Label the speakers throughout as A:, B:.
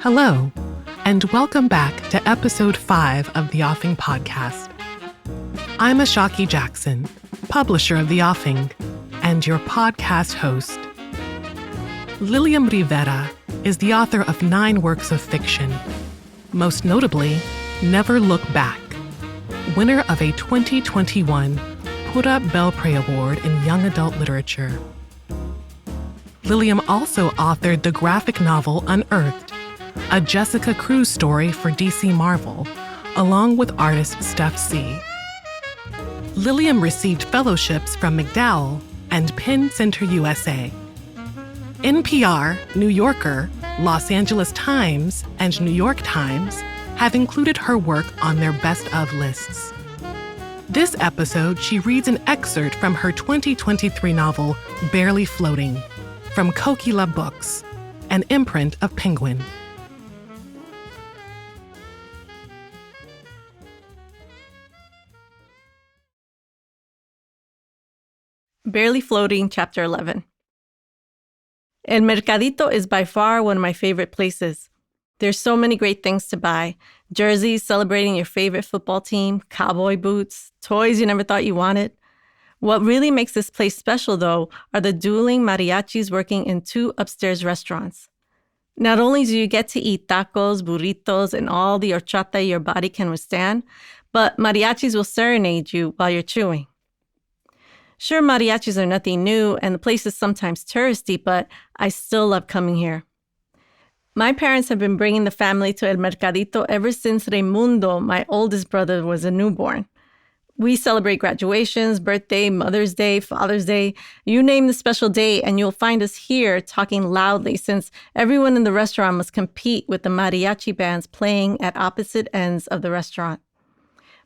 A: Hello, and welcome back to episode 5 of The Offing Podcast. I'm Ashaki Jackson, publisher of The Offing, and your podcast host. Lilliam Rivera is the author of 9 works of fiction, most notably, Never Look Back, winner of a 2021 Pura Bel-pray Award in Young Adult Literature. Lilliam also authored the graphic novel Unearthed, a Jessica Cruz story for DC Marvel, along with artist Steph C. Lilliam received fellowships from MacDowell and Penn Center USA. NPR, New Yorker, Los Angeles Times, and New York Times have included her work on their best of lists. This episode, she reads an excerpt from her 2023 novel, Barely Floating, from Kokila Books, an imprint of Penguin.
B: Barely Floating, Chapter 11. El Mercadito is by far one of my favorite places. There's so many great things to buy. Jerseys celebrating your favorite football team, cowboy boots, toys you never thought you wanted. What really makes this place special, though, are the dueling mariachis working in 2 upstairs restaurants. Not only do you get to eat tacos, burritos, and all the horchata your body can withstand, but mariachis will serenade you while you're chewing. Sure, mariachis are nothing new, and the place is sometimes touristy, but I still love coming here. My parents have been bringing the family to El Mercadito ever since Raimundo, my oldest brother, was a newborn. We celebrate graduations, birthday, Mother's Day, Father's Day. You name the special day, and you'll find us here talking loudly since everyone in the restaurant must compete with the mariachi bands playing at opposite ends of the restaurant.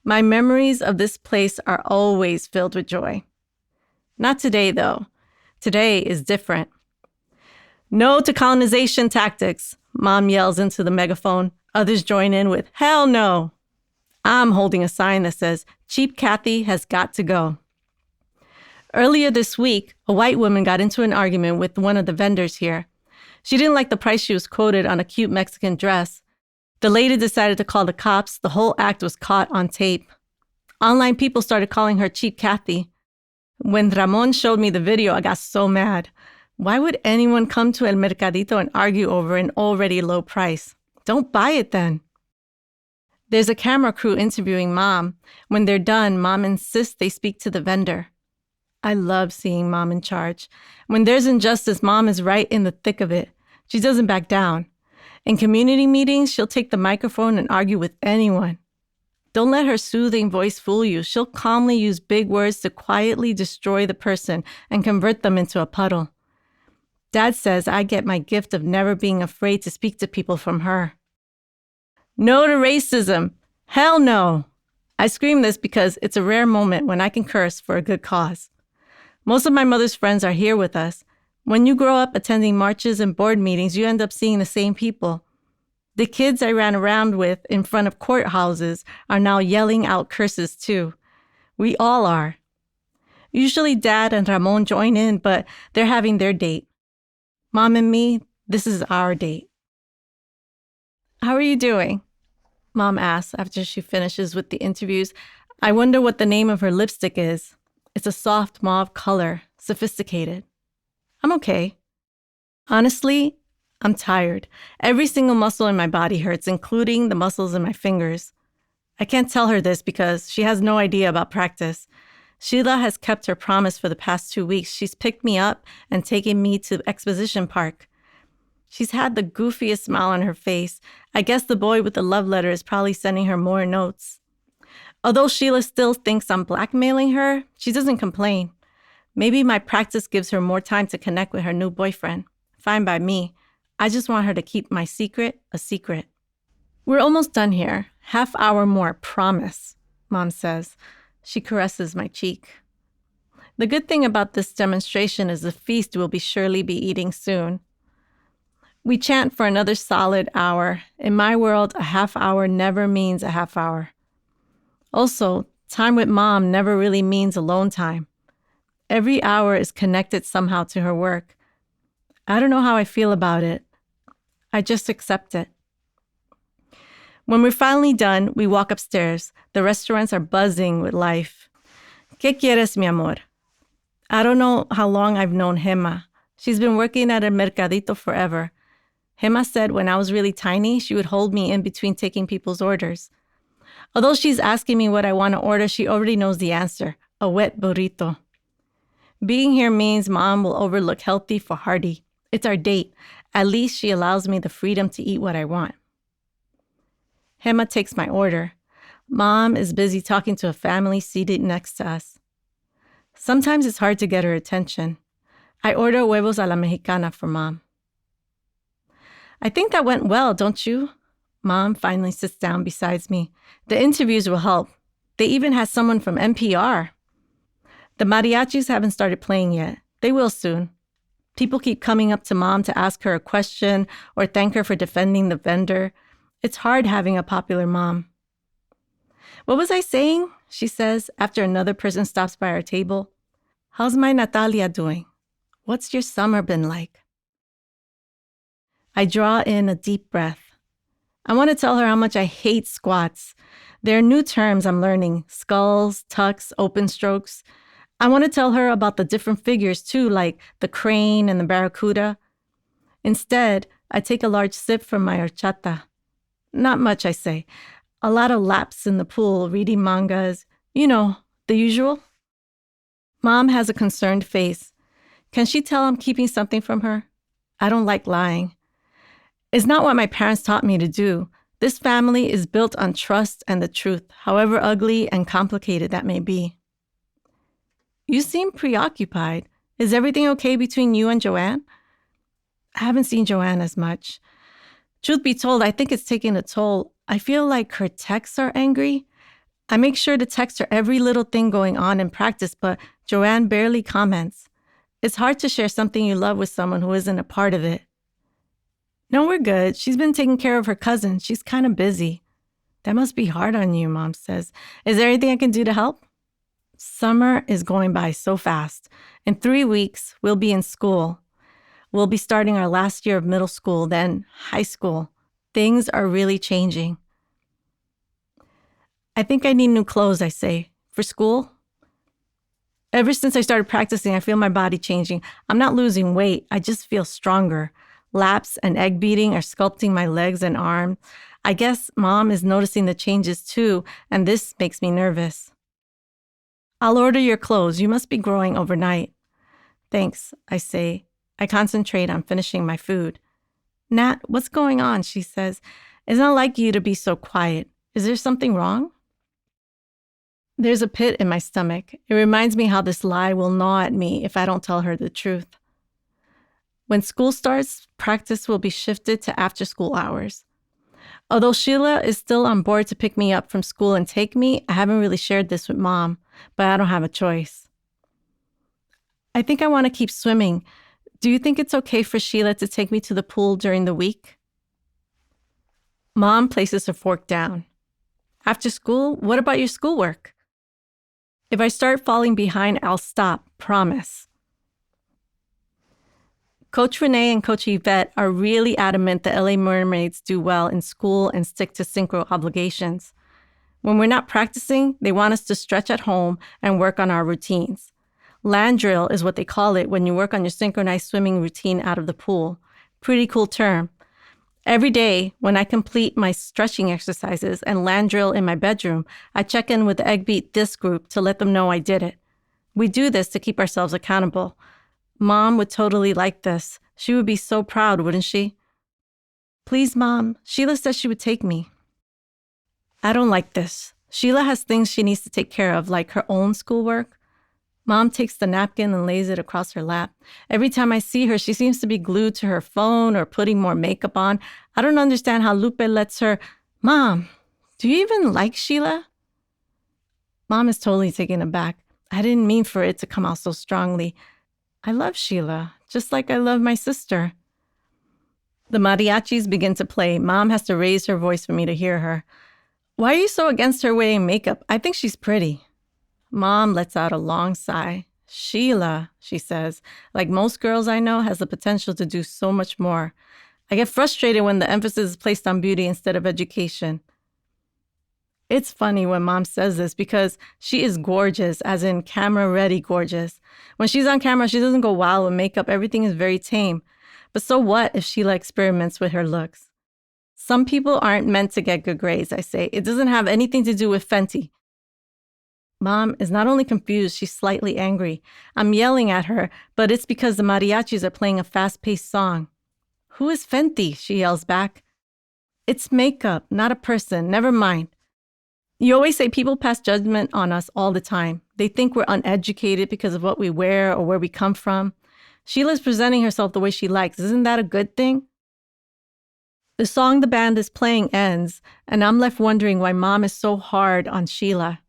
B: My memories of this place are always filled with joy. Not today, though. Today is different. No to colonization tactics, Mom yells into the megaphone. Others join in with, hell no. I'm holding a sign that says, Cheap Kathy has got to go. Earlier this week, a white woman got into an argument with one of the vendors here. She didn't like the price she was quoted on a cute Mexican dress. The lady decided to call the cops. The whole act was caught on tape. Online people started calling her Cheap Kathy. When Ramon showed me the video, I got so mad. Why would anyone come to El Mercadito and argue over an already low price? Don't buy it then. There's a camera crew interviewing Mom. When they're done, Mom insists they speak to the vendor. I love seeing Mom in charge. When there's injustice, Mom is right in the thick of it. She doesn't back down. In community meetings, she'll take the microphone and argue with anyone. Don't let her soothing voice fool you. She'll calmly use big words to quietly destroy the person and convert them into a puddle. Dad says I get my gift of never being afraid to speak to people from her. No to racism. Hell no. I scream this because it's a rare moment when I can curse for a good cause. Most of my mother's friends are here with us. When you grow up attending marches and board meetings, you end up seeing the same people. The kids I ran around with in front of courthouses are now yelling out curses too. We all are. Usually Dad and Ramon join in, but they're having their date. Mom and me, this is our date. How are you doing? Mom asks after she finishes with the interviews. I wonder what the name of her lipstick is. It's a soft mauve color, sophisticated. I'm okay. Honestly, I'm tired. Every single muscle in my body hurts, including the muscles in my fingers. I can't tell her this because she has no idea about practice. Sheila has kept her promise for the past 2 weeks. She's picked me up and taken me to Exposition Park. She's had the goofiest smile on her face. I guess the boy with the love letter is probably sending her more notes. Although Sheila still thinks I'm blackmailing her, she doesn't complain. Maybe my practice gives her more time to connect with her new boyfriend. Fine by me. I just want her to keep my secret a secret. We're almost done here. Half hour more, promise, Mom says. She caresses my cheek. The good thing about this demonstration is the feast we'll surely be eating soon. We chant for another solid hour. In my world, a half hour never means a half hour. Also, time with Mom never really means alone time. Every hour is connected somehow to her work. I don't know how I feel about it. I just accept it. When we're finally done, we walk upstairs. The restaurants are buzzing with life. ¿Qué quieres, mi amor? I don't know how long I've known Gemma. She's been working at a mercadito forever. Gemma said when I was really tiny, she would hold me in between taking people's orders. Although she's asking me what I want to order, she already knows the answer, a wet burrito. Being here means Mom will overlook healthy for hearty. It's our date. At least she allows me the freedom to eat what I want. Gemma takes my order. Mom is busy talking to a family seated next to us. Sometimes it's hard to get her attention. I order huevos a la mexicana for Mom. I think that went well, don't you? Mom finally sits down beside me. The interviews will help. They even had someone from NPR. The mariachis haven't started playing yet. They will soon. People keep coming up to Mom to ask her a question or thank her for defending the vendor. It's hard having a popular mom. What was I saying? She says after another person stops by our table. How's my Natalia doing? What's your summer been like? I draw in a deep breath. I want to tell her how much I hate squats. There are new terms I'm learning, skulls, tucks, open strokes. I want to tell her about the different figures too, like the crane and the barracuda. Instead, I take a large sip from my horchata. Not much, I say. A lot of laps in the pool, reading mangas. You know, the usual. Mom has a concerned face. Can she tell I'm keeping something from her? I don't like lying. It's not what my parents taught me to do. This family is built on trust and the truth, however ugly and complicated that may be. You seem preoccupied. Is everything okay between you and Joanne? I haven't seen Joanne as much. Truth be told, I think it's taking a toll. I feel like her texts are angry. I make sure to text her every little thing going on in practice, but Joanne barely comments. It's hard to share something you love with someone who isn't a part of it. No, we're good. She's been taking care of her cousin. She's kind of busy. That must be hard on you, Mom says. Is there anything I can do to help? Summer is going by so fast. In 3 weeks, we'll be in school. We'll be starting our last year of middle school, then high school. Things are really changing. I think I need new clothes, I say. For school? Ever since I started practicing, I feel my body changing. I'm not losing weight. I just feel stronger. Laps and egg beating are sculpting my legs and arms. I guess Mom is noticing the changes too, and this makes me nervous. I'll order your clothes. You must be growing overnight. Thanks, I say. I concentrate on finishing my food. Nat, what's going on? She says. It's not like you to be so quiet. Is there something wrong? There's a pit in my stomach. It reminds me how this lie will gnaw at me if I don't tell her the truth. When school starts, practice will be shifted to after-school hours. Although Sheila is still on board to pick me up from school and take me, I haven't really shared this with Mom, but I don't have a choice. I think I want to keep swimming. Do you think it's okay for Sheila to take me to the pool during the week? Mom places her fork down. After school, what about your schoolwork? If I start falling behind, I'll stop, promise. Coach Renee and Coach Yvette are really adamant the LA Mermaids do well in school and stick to synchro obligations. When we're not practicing, they want us to stretch at home and work on our routines. Land drill is what they call it when you work on your synchronized swimming routine out of the pool. Pretty cool term. Every day, when I complete my stretching exercises and land drill in my bedroom, I check in with the Egg Beat Disc group to let them know I did it. We do this to keep ourselves accountable. Mom would totally like this. She would be so proud, wouldn't she? Please, Mom, Sheila says she would take me. I don't like this. Sheila has things she needs to take care of, like her own schoolwork. Mom takes the napkin and lays it across her lap. Every time I see her, she seems to be glued to her phone or putting more makeup on. I don't understand how Lupe lets her. Mom, do you even like Sheila? Mom is totally taken aback. I didn't mean for it to come out so strongly. I love Sheila, just like I love my sister. The mariachis begin to play. Mom has to raise her voice for me to hear her. Why are you so against her wearing makeup? I think she's pretty. Mom lets out a long sigh. Sheila, she says, like most girls I know, has the potential to do so much more. I get frustrated when the emphasis is placed on beauty instead of education. It's funny when Mom says this because she is gorgeous, as in camera-ready gorgeous. When she's on camera, she doesn't go wild with makeup. Everything is very tame. But so what if she experiments with her looks? Some people aren't meant to get good grades, I say. It doesn't have anything to do with Fenty. Mom is not only confused, she's slightly angry. I'm yelling at her, but it's because the mariachis are playing a fast-paced song. Who is Fenty? She yells back. It's makeup, not a person. Never mind. You always say people pass judgment on us all the time. They think we're uneducated because of what we wear or where we come from. Sheila's presenting herself the way she likes. Isn't that a good thing? The song the band is playing ends, and I'm left wondering why Mom is so hard on Sheila.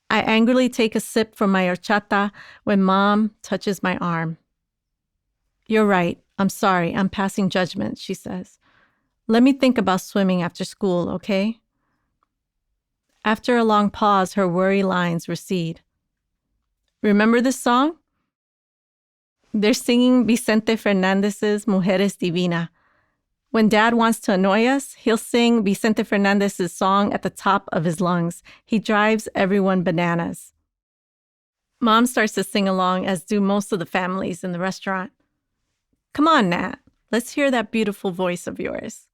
B: I angrily take a sip from my horchata when Mom touches my arm. You're right. I'm sorry. I'm passing judgment, she says. Let me think about swimming after school, okay? After a long pause, her worry lines recede. Remember this song? They're singing Vicente Fernandez's Mujeres Divina. When Dad wants to annoy us, he'll sing Vicente Fernandez's song at the top of his lungs. He drives everyone bananas. Mom starts to sing along, as do most of the families in the restaurant. Come on, Nat. Let's hear that beautiful voice of yours.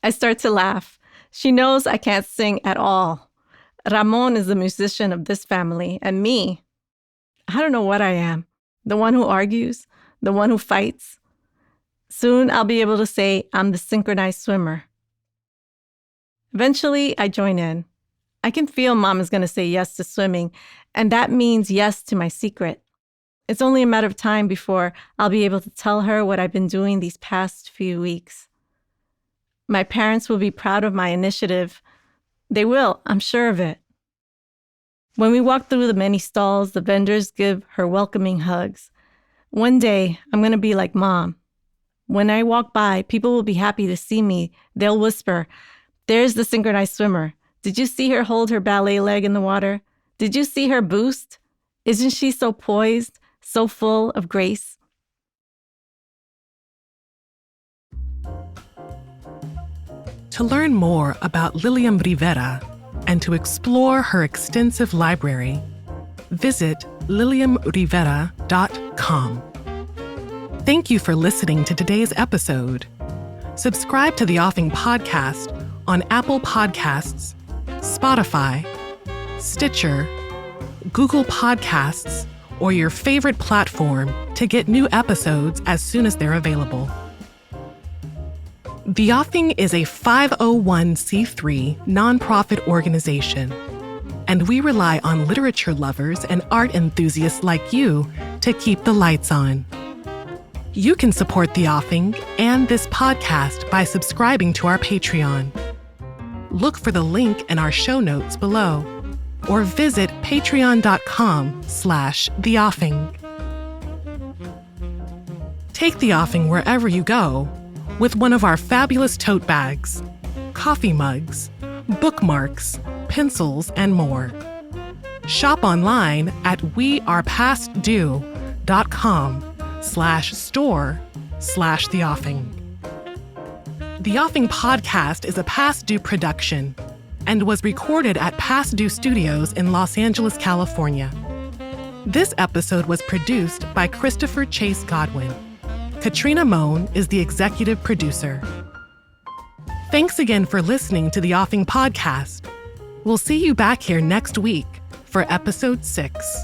B: I start to laugh. She knows I can't sing at all. Ramon is the musician of this family, and me, I don't know what I am. The one who argues, the one who fights. Soon I'll be able to say I'm the synchronized swimmer. Eventually, I join in. I can feel Mom is going to say yes to swimming, and that means yes to my secret. It's only a matter of time before I'll be able to tell her what I've been doing these past few weeks. My parents will be proud of my initiative. They will, I'm sure of it. When we walk through the many stalls, the vendors give her welcoming hugs. One day, I'm going to be like Mom. When I walk by, people will be happy to see me. They'll whisper, "There's the synchronized swimmer. Did you see her hold her ballet leg in the water? Did you see her boost? Isn't she so poised, so full of grace?"
A: To learn more about Lilliam Rivera and to explore her extensive library, visit lilliamrivera.com. Thank you for listening to today's episode. Subscribe to the Offing Podcast on Apple Podcasts, Spotify, Stitcher, Google Podcasts, or your favorite platform to get new episodes as soon as they're available. The Offing is a 501c3 nonprofit organization, and we rely on literature lovers and art enthusiasts like you to keep the lights on. You can support The Offing and this podcast by subscribing to our Patreon. Look for the link in our show notes below, or visit patreon.com/theoffing. Take The Offing wherever you go with one of our fabulous tote bags, coffee mugs, bookmarks, pencils, and more. Shop online at wearepastdue.com/store/theoffing. The Offing Podcast is a Past Due production and was recorded at Past Due Studios in Los Angeles, California. This episode was produced by Christopher Chase Godwin. Katrina Mohn is the executive producer. Thanks again for listening to the Offing Podcast. We'll see you back here next week for episode 6.